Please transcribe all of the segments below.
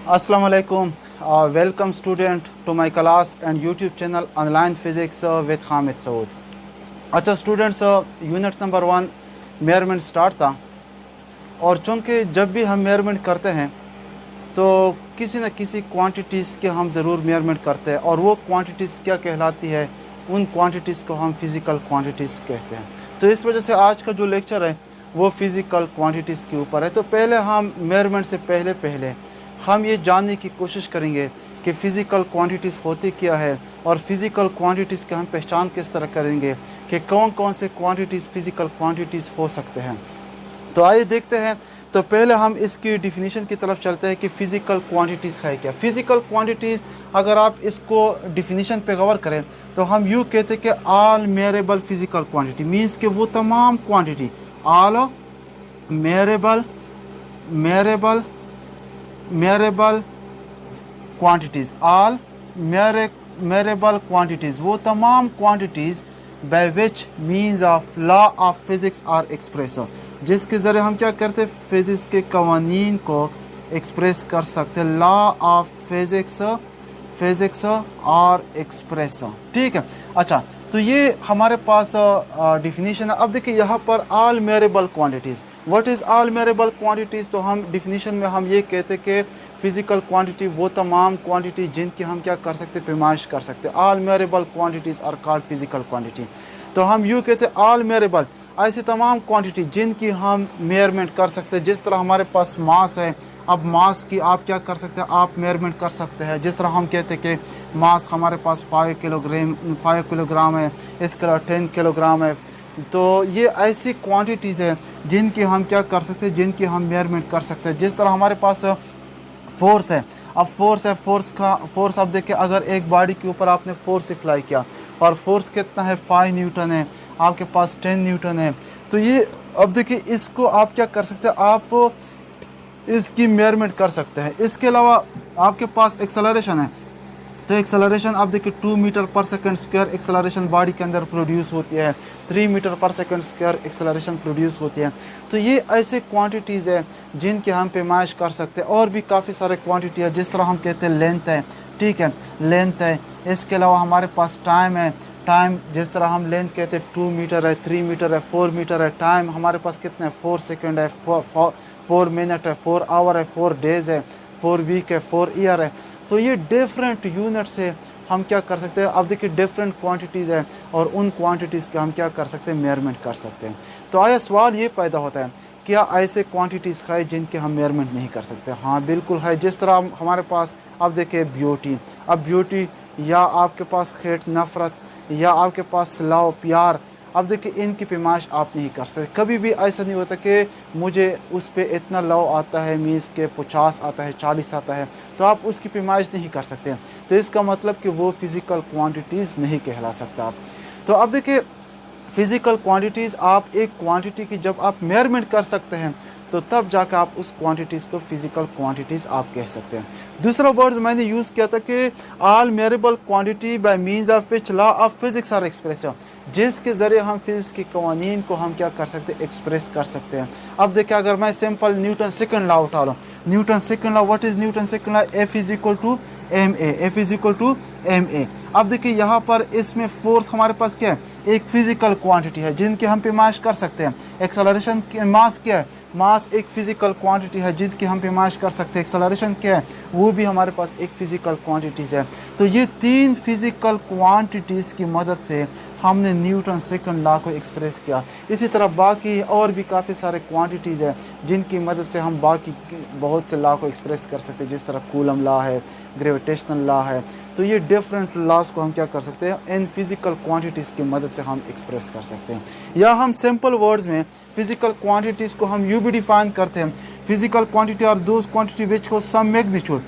Assalamu alaikum. Welcome student to my class and YouTube channel Online Physics with Hamid Saud. अच्छा students, unit number 1 measurement start था और चूँकि जब भी हम मेजरमेंट करते हैं तो किसी न किसी क्वांटिटीज़ के हम ज़रूर मेजरमेंट करते हैं और वो क्वांटिटीज़ क्या कहलाती है, उन क्वांटिटीज़ को हम फिज़िकल क्वांटिटीज़ कहते हैं। तो इस वजह से आज का जो लेक्चर है वो फिज़िकल क्वांटिटीज़ के ऊपर है। तो पहले हम मेजरमेंट से पहले हम ये जानने की कोशिश करेंगे कि फ़िज़िकल क्वांटिटीज़ होती क्या है और फिज़िकल क्वांटिटीज़ की हम पहचान किस तरह करेंगे कि कौन कौन से क्वांटिटीज़ फ़िज़िकल क्वांटिटीज़ हो सकते हैं। तो आइए देखते हैं। तो पहले हम इसकी डिफिनीशन की तरफ चलते हैं कि फ़िज़िकल क्वांटिटीज़ है क्या। फ़िज़िकल क्वांटिटीज़ अगर आप इसको डिफिनीशन पे गौर करें तो हम यूँ कहते हैं कि all measurable physical quantity means कि वो तमाम quantity, all measurable quantities, all measurable quantities, वो तमाम quantities by which means of law of physics are express, जिसके ज़रिए हम क्या करते हैं, फिज़िक्स के कवानीन को एक्सप्रेस कर सकते हैं। Law of physics are express, ठीक है। अच्छा, तो ये हमारे पास डिफिनीशन है। अब देखिए यहाँ पर all measurable quantities, what is all measurable quantities. तो हम डिफिनीशन में हम ये कहते हैं कि फ़िज़िकल क्वांटिटी वो तमाम क्वांटिटी जिनकी हम क्या कर सकते हैं, पैमाइश कर सकते हैं। All measurable quantities are called physical quantity. तो हम यूँ कहते हैं ऑल मेजरेबल, ऐसी तमाम क्वांटिटी जिनकी हम मेजरमेंट कर सकते हैं। जिस तरह हमारे पास मास है, अब मास की आप क्या कर सकते हैं, आप मेजरमेंट कर सकते हैं। जिस तरह हम कहते हैं कि मास हमारे पास 5 किलोग्राम है, इसके अलावा 10 किलोग्राम है। तो ये ऐसी क्वांटिटीज़ है जिनकी हम क्या कर सकते हैं, जिनकी हम मेजरमेंट कर सकते हैं। जिस तरह हमारे पास फोर्स है, अब फोर्स अब देखिए, अगर एक बॉडी के ऊपर आपने फोर्स अप्लाई किया और फोर्स कितना है, 5 न्यूटन है, आपके पास 10 न्यूटन है। तो ये अब देखिए, इसको आप क्या कर सकते हैं, आप इसकी मेजरमेंट कर सकते हैं। इसके अलावा आपके पास एक्सेलरेशन है, तो एक्सेलरेशन आप देखिए 2 मीटर पर सेकंड स्क्वायर एक्सेलरेशन बॉडी के अंदर प्रोड्यूस होती है, 3 मीटर पर सेकंड स्क्वायर एक्सेलरेशन प्रोड्यूस होती है। तो ये ऐसे क्वांटिटीज़ है जिनकी हम पैमाइश कर सकते हैं। और भी काफ़ी सारे क्वांटिटी है, जिस तरह हम कहते हैं लेंथ है, ठीक है, लेंथ है। इसके अलावा हमारे पास टाइम है, टाइम जिस तरह हम लेंथ कहते हैं 2 मीटर है, 3 मीटर है, 4 मीटर है। टाइम हमारे पास कितना है, 4 सेकेंड है, 4 मिनट है, 4 आवर है, 4 डेज़ है, 4 वीक है, 4 ईयर है। तो ये डिफरेंट यूनिट से हम क्या कर सकते हैं। अब देखिए डिफरेंट क्वांटिटीज़ है और उन क्वांटिटीज़ के हम क्या कर सकते हैं, मेजरमेंट कर सकते हैं। तो आया सवाल ये पैदा होता है, क्या ऐसे क्वांटिटीज़ है जिनके हम मेजरमेंट नहीं कर सकते। हाँ बिल्कुल है। जिस तरह हमारे पास अब देखिए ब्यूटी, अब ब्यूटी या आपके पास हेट, नफ़रत, या आपके पास लव, प्यार, अब देखिए इनकी पैमाइश आप नहीं कर सकते। कभी भी ऐसा नहीं होता कि मुझे उस पर इतना लव आता है, मीन्स के 50 आता है, 40 आता है, तो आप उसकी पैमाइश नहीं कर सकते। तो इसका मतलब कि वो फ़िज़िकल क्वांटिटीज़ नहीं कहला सकता आप। तो अब देखिए फ़िज़िकल क्वांटिटीज़, आप एक क्वांटिटी की जब आप मेजरमेंट कर सकते हैं तो तब जाकर आप उस क्वांटिटीज़ को फ़िज़िकल क्वांटिटीज़ आप कह सकते हैं। दूसरा वर्ड मैंने यूज़ किया था कि all measurable quantity by means of which law of physics are express, जिसके ज़रिए हम फिज़िक्स के कवानीन को हम क्या कर सकते हैं, एक्सप्रेस कर सकते हैं। अब देखिए, अगर मैं सिंपल न्यूटन सेकंड लॉ उठा लूँ, Newton second law, what is Newton second law, F is equal to ma। अब देखिए यहाँ पर इसमें फोर्स हमारे पास क्या है, एक फिजिकल क्वांटिटी है जिनकी हम पैमाइश कर सकते हैं। एक्सेलरेशन मास क्या है, मास एक फिजिकल क्वांटिटी है जिनकी हम पैमाइश कर सकते हैं। एक्सेलरेशन क्या है, वो भी हमारे पास एक फिजिकल क्वांटिटीज़ है। तो ये 3 फिजिकल क्वांटिटीज़ की मदद से हमने न्यूटन सेकंड लॉ को एक्सप्रेस किया। इसी तरह बाकी और भी काफ़ी सारे क्वांटिटीज़ है जिनकी मदद से हम बाकी बहुत से लॉ को एक्सप्रेस कर सकते हैं। जिस तरह कूलम लॉ है, ग्रेविटेशनल लॉ है। तो ये डिफरेंट लॉज को हम क्या कर सकते हैं, इन फिजिकल क्वांटिटीज़ की मदद से हम एक्सप्रेस कर सकते हैं। या हम सिंपल वर्ड्स में फिजिकल क्वांटिटीज़ को हम यूँ भी डिफाइन करते हैं, फिजिकल क्वांटिटी और दोज क्वांटिटी विच को सम मैग्नीट्यूड,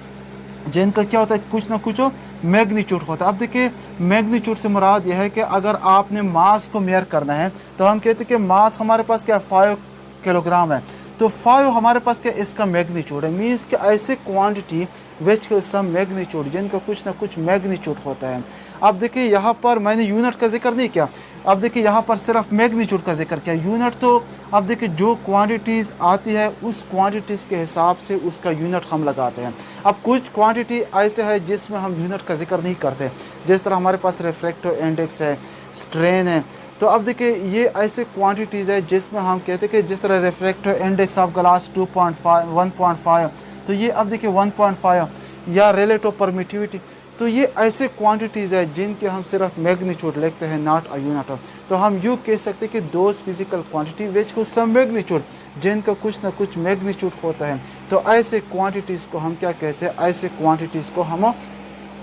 जिनका क्या होता है, कुछ ना कुछ मैग्नीट्यूड होता है। अब देखिए मैग्नीट्यूड से मुराद यह है कि अगर आपने मास को मेयर करना है तो हम कहते हैं कि मास हमारे पास क्या 5 किलोग्राम है, तो 5 हमारे पास क्या इसका मैग्नीट्यूड है। मीन्स कि ऐसे क्वांटिटी विच को सम मैग्नीट्यूड, जिनका कुछ ना कुछ मैग्नीट्यूड होता है। अब देखिए यहाँ पर मैंने यूनिट का जिक्र नहीं किया, अब देखिए यहाँ पर सिर्फ मैग्नीट्यूड का जिक्र किया। यूनिट तो अब देखिए जो क्वांटिटीज़ आती है उस क्वांटिटीज़ के हिसाब से उसका यूनिट हम लगाते हैं। अब कुछ क्वांटिटी ऐसे है जिसमें हम यूनिट का जिक्र नहीं करते, जिस तरह हमारे पास रिफ्रैक्टिव इंडेक्स है, स्ट्रेन है। तो अब देखिए ये ऐसे क्वांटिटीज़ है जिसमें हम कहते हैं कि जिस तरह रिफ्रैक्टिव इंडेक्स ऑफ ग्लास 2.5 1.5, तो ये अब देखिए 1.5, या रिलेटिव परमिटिविटी, तो ये ऐसे क्वांटिटीज़ है जिनके हम सिर्फ मैग्नीट्यूड लिखते हैं, नॉट अ यूनिट। तो हम यूँ कह सकते हैं कि दोज फिजिकल क्वांटिटी विच को सम मैग्नीट्यूड, जिनका कुछ ना कुछ मैग्नीट्यूड होता है। तो ऐसे क्वांटिटीज़ को हम क्या कहते हैं, ऐसे क्वांटिटीज़ को हम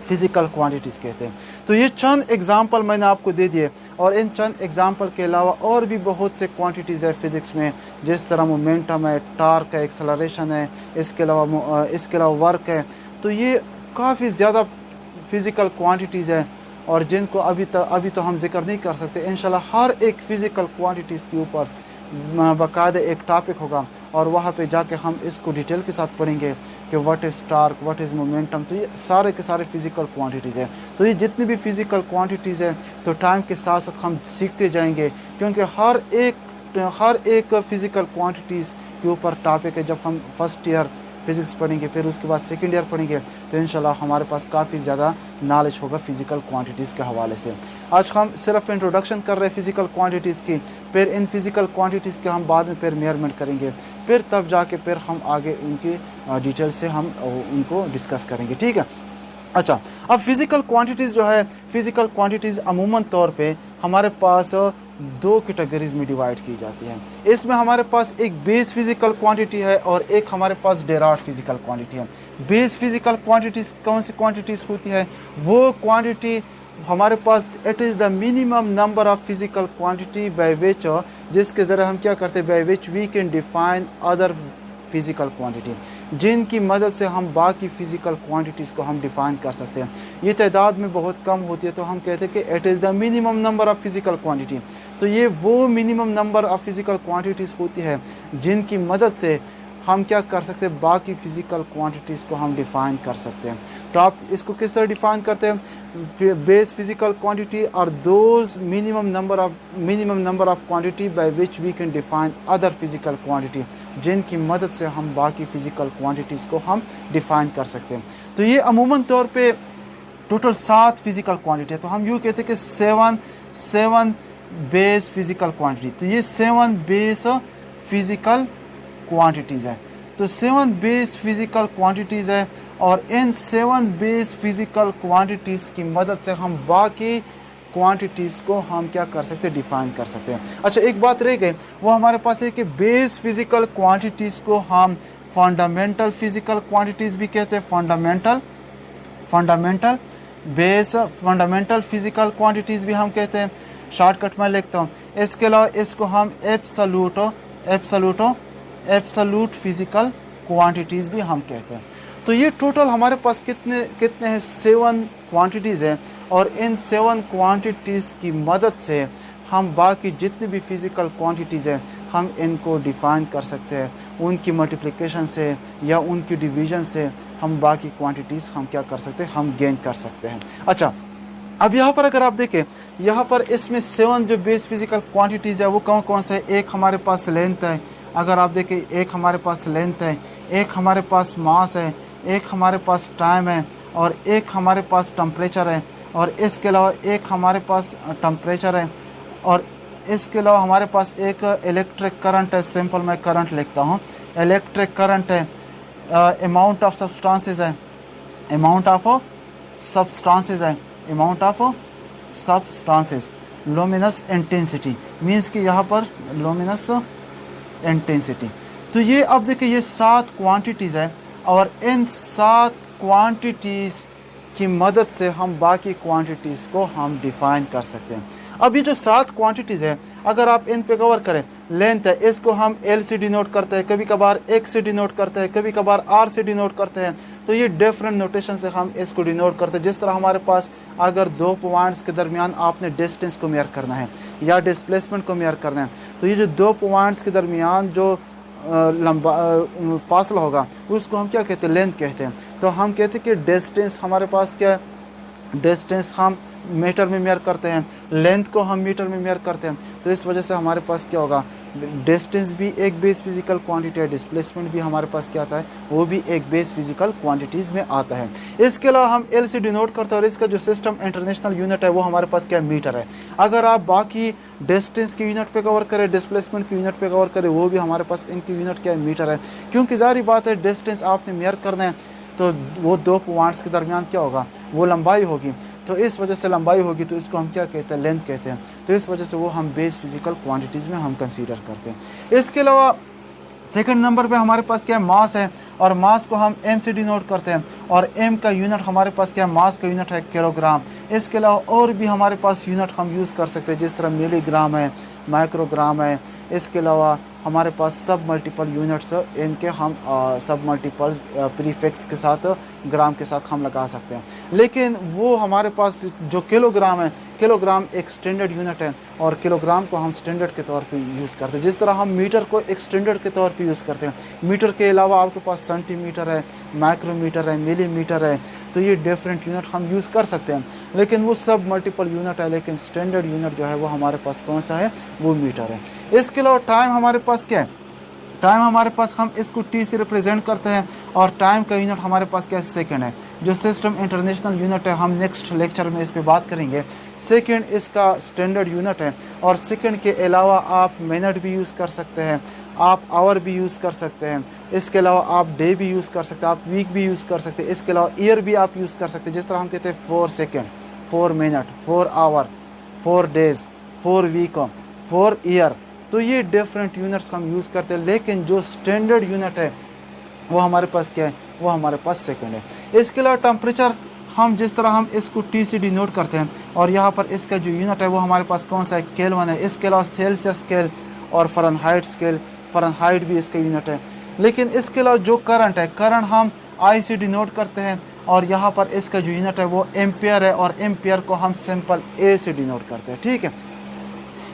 फिज़िकल क्वांटिटीज़ कहते हैं। तो ये चंद एग्जांपल मैंने आपको दे दिए, और इन चंद एग्जांपल के अलावा और भी बहुत से क्वांटिटीज़ है फ़िज़िक्स में, जिस तरह मोमेंटम है, टार्क है, एक्सेलरेशन है, इसके अलावा वर्क है। तो ये काफ़ी ज़्यादा फ़िज़िकल क्वांटिटीज़ है, और जिनको अभी तो हम जिक्र नहीं कर सकते। इंशाल्लाह हर एक फ़िज़िकल क्वांटिटीज़ के ऊपर बाकायदा एक टॉपिक होगा, और वहाँ पे जाके हम इसको डिटेल के साथ पढ़ेंगे कि what is torque, what is momentum. तो ये सारे के सारे फ़िज़िकल क्वांटिटीज़ है। तो ये जितनी भी फ़िज़िकल क्वांटिटीज़ है, तो टाइम के साथ साथ हम सीखते जाएंगे, क्योंकि हर एक फ़िज़िकल क्वांटिटीज़ के ऊपर टॉपिक है। जब हम फर्स्ट ईयर फ़िज़िक्स पढ़ेंगे, फिर उसके बाद सेकेंड ईयर पढ़ेंगे, तो इंशाल्लाह हमारे पास काफ़ी ज़्यादा नॉलेज होगा फ़िज़िकल क्वांटिटीज़ के हवाले से। आज हम सिर्फ इंट्रोडक्शन कर रहे हैं फ़िज़िकल क्वांटिटीज़ की, फिर इन फ़िज़िकल क्वांटिटीज़ के हम बाद में फिर मेजरमेंट करेंगे, फिर तब जाके फिर हम आगे उनकी डिटेल से हम उनको डिस्कस करेंगे, ठीक है। अच्छा, अब फ़िज़िकल क्वांटिटीज़ जो है, फ़िज़िकल क्वांटिटीज़ अमूमन तौर पे हमारे पास दो कैटेगरीज में डिवाइड की जाती हैं। इसमें हमारे पास एक बेस फिज़िकल क्वांटिटी है और एक हमारे पास डेराइव्ड फिज़िकल क्वांटिटी है। बेस फिज़िकल क्वांटिटीज़ कौन सी क्वांटिटीज़ होती है? वो क्वांटिटी हमारे पास it is the minimum number of physical quantity by which, जिसके ज़रिए हम क्या करते हैं, by which we can define other physical quantity, जिनकी मदद से हम बाकी फ़िज़िकल क्वांटिटीज़ को हम डिफ़ाइन कर सकते हैं। ये तादाद में बहुत कम होती है, तो हम कहते हैं कि it is the minimum number of physical quantity. तो ये वो minimum number of physical quantities होती है जिनकी मदद से हम क्या कर सकते हैं, बाकी फ़िज़िकल क्वांटिटीज़ को हम डिफ़ाइन कर सकते हैं। तो आप इसको किस तरह डिफ़ाइन करते हैं? बेस फिज़िकल क्वांटिटी और those minimum number of quantity by which we can define other physical quantity, जिनकी मदद से हम बाकी फ़िज़िकल क्वांटिटीज़ को हम डिफ़ाइन कर सकते हैं। तो ये अमूमन तौर पे टोटल 7 फिज़िकल क्वांटिटी है। तो हम यूँ कहते हैं कि सेवन बेस फिज़िकल क्वांटिटी। तो ये 7 बेस फिज़िकल क्वांटिटीज़ है। तो 7 बेस फिज़िकल क्वांटिटीज़ है, और इन 7 बेस फिज़िकल क्वांटिटीज़ की मदद से हम बाकी क्वांटिटीज़ को हम क्या कर सकते हैं, डिफ़ाइन कर सकते हैं। अच्छा, एक बात रह गई, वो हमारे पास है कि बेस फिज़िकल क्वांटिटीज़ को हम फंडामेंटल फिज़िकल क्वांटिटीज़ भी कहते हैं। फंडामेंटल फिज़िकल क्वांटिटीज़ भी हम कहते हैं। शॉर्टकट में लिखता हूँ। इसके अलावा इसको हम एब्सोल्यूट फिज़िकल क्वांटिटीज़ भी हम कहते हैं। तो ये टोटल हमारे पास कितने हैं, 7 क्वांटिटीज़ हैं, और इन 7 क्वांटिटीज़ की मदद से हम बाकी जितनी भी फिज़िकल क्वांटिटीज़ हैं हम इनको डिफ़ाइन कर सकते हैं। उनकी मल्टीप्लिकेशन से या उनकी डिवीज़न से हम बाकी क्वांटिटीज़ हम क्या कर सकते हैं, हम गेन कर सकते हैं। अच्छा, अब यहाँ पर अगर आप देखें, यहाँ पर इसमें 7 जो बेस फिज़िकल क्वांटिटीज़ है वो कौन से है? एक हमारे पास लेंथ है, अगर आप देखें एक हमारे पास लेंथ है, एक हमारे पास मास है, एक हमारे पास टाइम है, और एक हमारे पास टेम्परेचर है, और इसके अलावा एक हमारे पास टेम्परेचर है, और इसके अलावा हमारे पास एक इलेक्ट्रिक करंट है। सिंपल मैं करंट लिखता हूँ, इलेक्ट्रिक करंट है। अमाउंट ऑफ सब्सटेंसेस है, amount of substances. Luminous intensity means कि यहाँ पर लुमिनस इंटेंसिटी। तो ये अब देखिए ये 7 क्वांटिटीज़ है, और इन 7 क्वांटिटीज़ की मदद से हम बाकी क्वांटिटीज़ को हम डिफ़ाइन कर सकते हैं। अब ये जो 7 क्वांटिटीज़ है, अगर आप इन पे कवर करें, लेंथ है, इसको हम L से डिनोट करते हैं, कभी कभार X से डिनोट करते हैं, कभी कभार R से डिनोट करते हैं। तो ये डिफरेंट नोटेशन से हम इसको डिनोट करते हैं। जिस तरह हमारे पास अगर 2 पॉइंट्स के दरमियान आपने डिस्टेंस को मेजर करना है या डिस्प्लेसमेंट को मेजर करना है, तो ये जो 2 पॉइंट्स के दरमियान जो लंबा फासला होगा उसको हम क्या कहते हैं, लेंथ कहते हैं। तो हम कहते हैं कि डिस्टेंस हमारे पास क्या है, डिस्टेंस हम मीटर में मेजर करते हैं, लेंथ को हम मीटर में मेजर करते हैं। तो इस वजह से हमारे पास क्या होगा, डिस्टेंस भी एक बेस फिजिकल क्वांटिटी है, डिस्प्लेसमेंट भी हमारे पास क्या आता है, वो भी एक बेस फिजिकल क्वांटिटीज़ में आता है। इसके अलावा हम एल से डिनोट करते हैं और इसका जो सिस्टम इंटरनेशनल यूनिट है वो हमारे पास क्या मीटर है। अगर आप बाकी डिस्टेंस की यूनिट पे कवर करें, डिस्प्लेसमेंट की यूनिट पे कवर करें, वो भी हमारे पास इनकी यूनिट क्या है, मीटर है। क्योंकि जारी बात है डिस्टेंस आपने मेयर करना है तो वो दो पॉइंट्स के दरमियान क्या होगा, वो लंबाई होगी। तो इस वजह से लंबाई होगी तो इसको हम क्या कहते हैं, लेंथ कहते हैं। तो इस वजह से वो हम बेस फिजिकल क्वांटिटीज़ में हम कंसीडर करते हैं। इसके अलावा सेकंड नंबर पे हमारे पास क्या है, मास है, और मास को हम एम से डिनोट करते हैं और एम का यूनिट हमारे पास क्या है, मास का यूनिट है किलोग्राम। इसके अलावा और भी हमारे पास यूनिट हम यूज़ कर सकते हैं, जिस तरह मिलीग्राम है, माइक्रोग्राम है। इसके अलावा हमारे पास सब मल्टीपल यूनिट्स, इनके हम सब मल्टीपल प्रीफिक्स के साथ, ग्राम के साथ हम लगा सकते हैं। लेकिन वो हमारे पास जो किलोग्राम है, किलोग्राम एक स्टैंडर्ड यूनिट है और किलोग्राम को हम स्टैंडर्ड के तौर पे यूज़ करते हैं। जिस तरह हम मीटर को एक स्टैंडर्ड के तौर पे यूज़ करते हैं, मीटर के अलावा आपके पास सेंटीमीटर है, माइक्रोमीटर है, मिलीमीटर है, तो ये डिफरेंट यूनिट हम यूज़ कर सकते हैं। लेकिन वो सब मल्टीपल यूनिट है, लेकिन स्टैंडर्ड यूनिट जो है वो हमारे पास कौन सा है, वो मीटर है। इसके अलावा टाइम हमारे पास क्या है, टाइम हमारे पास हम इसको टी से रिप्रेजेंट करते हैं और टाइम का यूनिट हमारे पास क्या है, सेकंड है। जो सिस्टम इंटरनेशनल यूनिट है, हम नेक्स्ट लेक्चर में इस पे बात करेंगे। सेकंड इसका स्टैंडर्ड यूनिट है और सेकंड के अलावा आप मिनट भी यूज़ कर सकते हैं, आप आवर भी यूज़ कर सकते हैं। इसके अलावा आप डे भी यूज़ कर सकते हैं, आप वीक भी यूज़ कर सकते हैं। इसके अलावा ईयर भी आप यूज़ कर सकते हैं। जिस तरह हम कहते हैं 4 second, 4 minute, 4 hour, 4 days, 4 week, 4 year. तो ये डिफरेंट यूनिट्स हम यूज़ करते हैं, लेकिन जो स्टैंडर्ड यूनिट है वो हमारे पास क्या है, वो हमारे पास सेकंड है। इसके अलावा टेम्परेचर, हम जिस तरह हम इसको टी से डिनोट करते हैं और यहाँ पर इसका जो यूनिट है वो हमारे पास कौन सा है, केल्विन है। इसके अलावा सेल्सियस स्केल और फ़ारेनहाइट स्केल, फ़ारेनहाइट भी इसका यूनिट है। लेकिन इसके अलावा जो करंट है, करंट हम आई से डिनोट करते हैं और यहाँ पर इसका जो यूनिट है वो एम्पियर है और एम्पियर को हम सिंपल ए से डिनोट करते हैं, ठीक है।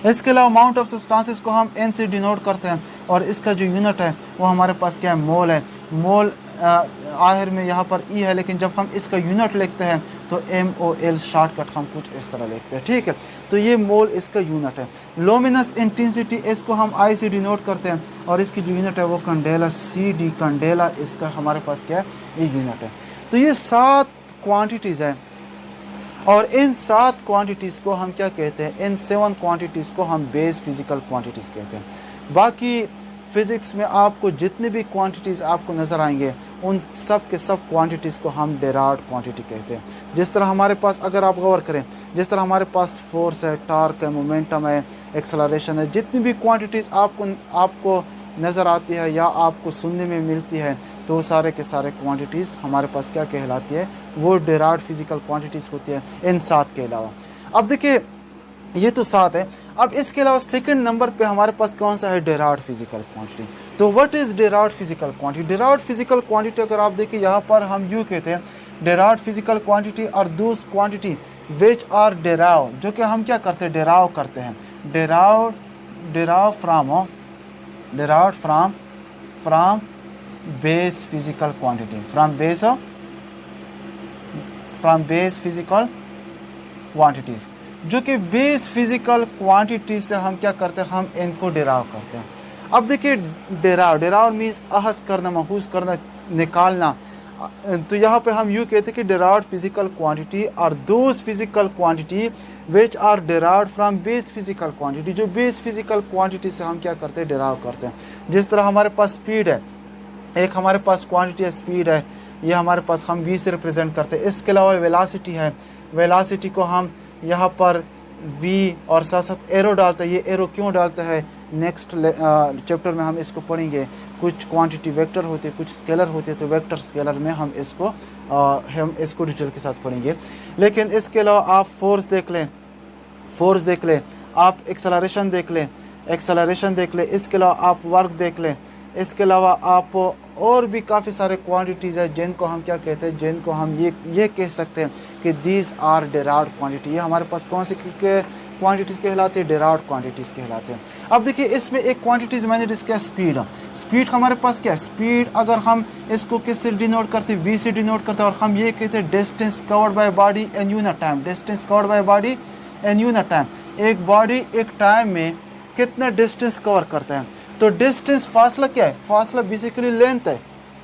इसके अलावा अमाउंट ऑफ सब्सटेंसेस को हम एन से डिनोट करते हैं और इसका जो यूनिट है वो हमारे पास क्या है, मोल है। मोल आखिर में यहाँ पर ई है, लेकिन जब हम इसका यूनिट लिखते हैं तो MOL शॉर्टकट हम कुछ इस तरह लिखते हैं, ठीक है। तो ये मोल इसका यूनिट है। लुमिनस इंटेंसिटी, इसको हम आई से डिनोट करते हैं और इसकी जो यूनिट है वो कैंडेला, CD कैंडेला, इसका हमारे पास क्या है, ये यूनिट है। तो ये 7 क्वांटिटीज़ हैं और इन 7 क्वांटिटीज़ को हम क्या कहते हैं, इन 7 क्वांटिटीज़ को हम बेस फिजिकल क्वांटिटीज़ कहते हैं। बाकी फिज़िक्स में आपको जितने भी क्वांटिटीज़ आपको नज़र आएंगे उन सब के सब क्वांटिटीज़ को हम डेराइव्ड क्वांटिटी कहते हैं। जिस तरह हमारे पास, अगर आप गौर करें, जिस तरह हमारे पास फोर्स है, टॉर्क है, मोमेंटम है, एक्सेलरेशन है, जितनी भी क्वांटिटीज़ आपको नज़र आती है या आपको सुनने में मिलती है, तो सारे के सारे क्वांटिटीज़ हमारे पास क्या कहलाती है, वो डेराइव्ड फिजिकल क्वांटिटीज़ होती है इन 7 के अलावा। अब देखिए ये तो 7 है। अब इसके अलावा सेकंड नंबर पे हमारे पास कौन सा है, डेराइव्ड फिजिकल क्वांटिटी। तो what is derived physical quantity. Derived physical quantity अगर आप देखिए यहाँ पर हम यूँ कहते हैं, डेराइव्ड फिजिकल क्वांटिटी और दूस क्वांटिटी विच आर डेराइव, जो कि हम क्या करते हैं, डेराइव करते हैं। Derived from base physical quantity, from base physical quantities, जो कि बेस फिजिकल क्वांटिटी से हम क्या करते हैं, हम इनको डेराइव करते हैं। अब देखिए डेराइव मीन्स अहस करना, महूस करना, निकालना। तो यहाँ पे हम यूँ कहते हैं कि डेराइव्ड फिजिकल क्वांटिटी और those physical quantity which are derived from base physical quantity, जो बेस फिजिकल क्वांटिटी से हम क्या करते हैं, डेराइव करते हैं। जिस तरह हमारे पास स्पीड है, एक हमारे पास क्वांटिटी है, स्पीड है, ये हमारे पास हम v से रिप्रेजेंट करते हैं। इसके अलावा वेलोसिटी है, वेलोसिटी को हम यहाँ पर v और साथ साथ एरो डालते हैं। ये एरो क्यों डालते हैं, नेक्स्ट चैप्टर में हम इसको पढ़ेंगे। कुछ क्वांटिटी वेक्टर होते हैं, कुछ स्केलर होते हैं, तो वेक्टर स्केलर में हम इसको डिटेल के साथ पढ़ेंगे। लेकिन इसके अलावा आप फोर्स देख लें, आप एक्सेलरेशन देख लें, इसके अलावा आप वर्क देख लें। इसके अलावा आप और भी काफ़ी सारे क्वांटिटीज़ है जिनको हम क्या कहते हैं, जिनको हम ये कह सकते हैं कि दीज आर डेराइव्ड क्वांटिटी। ये हमारे पास कौन सी क्वांटिटीज़ कहलाते हैं, डेराइव्ड क्वांटिटीज़ कहलाते हैं। अब देखिए इसमें एक क्वांटिटीज़ मैंने जिसका स्पीड हमारे पास क्या है, स्पीड अगर हम इसको किससे डिनोट करते हैं, v से डिनोट करते हैं और हम ये कहते हैं distance covered by body in unit time. Distance covered by body in unit time, एक बॉडी एक टाइम में कितने डिस्टेंस कवर करते हैं। तो डिस्टेंस फासला क्या है, फासला बेसिकली लेंथ है,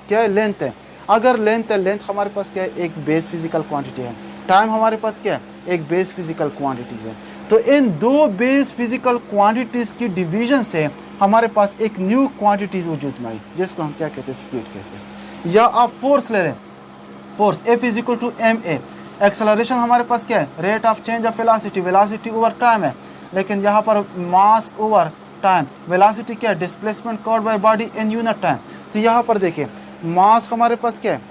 क्या है, लेंथ है। अगर लेंथ है, लेंथ हमारे पास क्या है, एक बेस फिजिकल क्वांटिटी है। टाइम हमारे पास क्या है, एक बेस फिजिकल क्वांटिटीज है। तो इन दो बेस फिजिकल क्वांटिटीज की डिवीजन से हमारे पास एक न्यू क्वांटिटीज वजूद में आई, जिसको हम क्या कहते हैं, स्पीड कहते हैं। या आप फोर्स ले लें, force F is equal to M A. Acceleration हमारे पास क्या है, rate of change of velocity, velocity over time है। लेकिन यहाँ पर मास ओवर टाइम, वेलोसिटी क्या है, displacement covered by body in unit time. तो यहाँ पर देखिए, मास हमारे पास क्या है,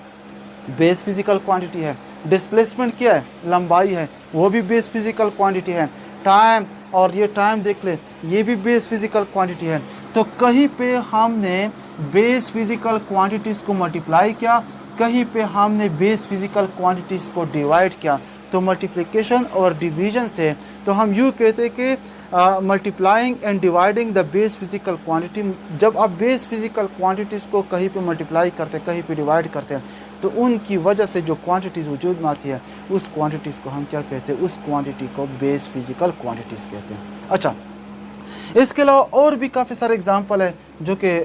बेस फिजिकल क्वांटिटी है। डिस्प्लेसमेंट क्या है, लंबाई है, वो भी बेस फिजिकल क्वांटिटी है। टाइम, और ये टाइम देख ले, ये भी बेस फिजिकल क्वांटिटी है। तो कहीं पे हमने बेस फिजिकल क्वांटिटीज़ को मल्टीप्लाई किया, कहीं पे हमने बेस फिजिकल क्वांटिटीज़ को डिवाइड किया। तो मल्टीप्लिकेशन और डिवीजन से तो हम यूँ कहते हैं कि multiplying and dividing the base physical quantity. जब आप बेस फिजिकल क्वांटिटीज़ को कहीं पे मल्टीप्लाई करते हैं, कहीं पे डिवाइड करते हैं, तो उनकी वजह से जो क्वांटिटीज़ वजूद में आती है, उस क्वांटिटीज़ को हम क्या कहते हैं, उस क्वांटिटी को बेस फिजिकल क्वांटिटीज़ कहते हैं। अच्छा, इसके अलावा और भी काफ़ी सारे एग्जांपल है जो कि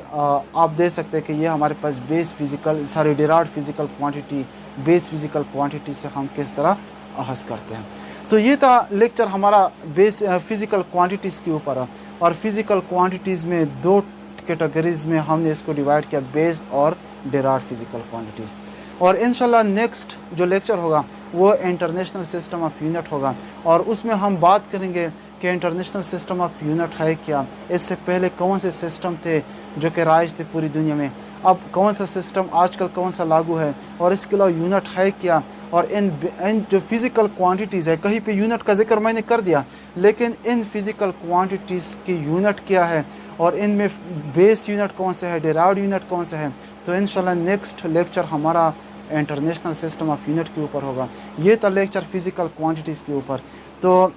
आप दे सकते हैं कि ये हमारे पास base physical, sorry, derived physical quantity, base physical quantity से हम किस तरह अहस करते हैं। तो ये था लेक्चर हमारा बेस फिजिकल क्वांटिटीज़ के ऊपर। और फिजिकल क्वांटिटीज़ में दो कैटेगरीज में हमने इसको डिवाइड किया, बेस और डिराइव्ड फिजिकल क्वांटिटीज़। और इंशाल्लाह नेक्स्ट जो लेक्चर होगा वो इंटरनेशनल सिस्टम ऑफ यूनिट होगा, और उसमें हम बात करेंगे कि इंटरनेशनल सिस्टम ऑफ यूनिट है क्या, इससे पहले कौन से सिस्टम थे जो कि राइज थे पूरी दुनिया में, अब कौन सा सिस्टम आजकल कौन सा लागू है, और इसके अलावा यूनिट है क्या। और इन जो फिज़िकल क्वांटिटीज़ है, कहीं पे यूनिट का जिक्र मैंने कर दिया, लेकिन इन फिज़िकल क्वांटिटीज़ की यूनिट क्या है, और इनमें बेस यूनिट कौन सा है, डिराइव्ड यूनिट कौन सा है। तो इंशाल्लाह नेक्स्ट लेक्चर हमारा इंटरनेशनल सिस्टम ऑफ यूनिट के ऊपर होगा। ये था लेक्चर फिज़िकल क्वांटिटीज़ के ऊपर। तो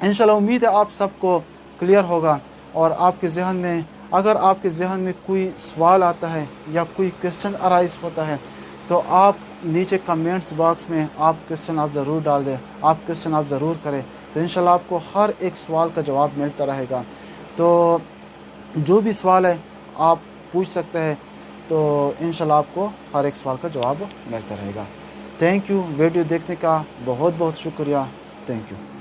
इंशाल्लाह उम्मीद है आप सबको क्लियर होगा। और आपके जहन में, अगर आपके जहन में कोई सवाल आता है या कोई क्वेश्चन अराइज होता है, तो आप नीचे कमेंट्स बॉक्स में आप क्वेश्चन आप ज़रूर डाल दें, आप क्वेश्चन आप ज़रूर करें। तो इंशाल्लाह आपको हर एक सवाल का जवाब मिलता रहेगा। तो जो भी सवाल है आप पूछ सकते हैं, तो इंशाल्लाह आपको हर एक सवाल का जवाब मिलता रहेगा। थैंक यू, वीडियो देखने का बहुत बहुत शुक्रिया। Thank you.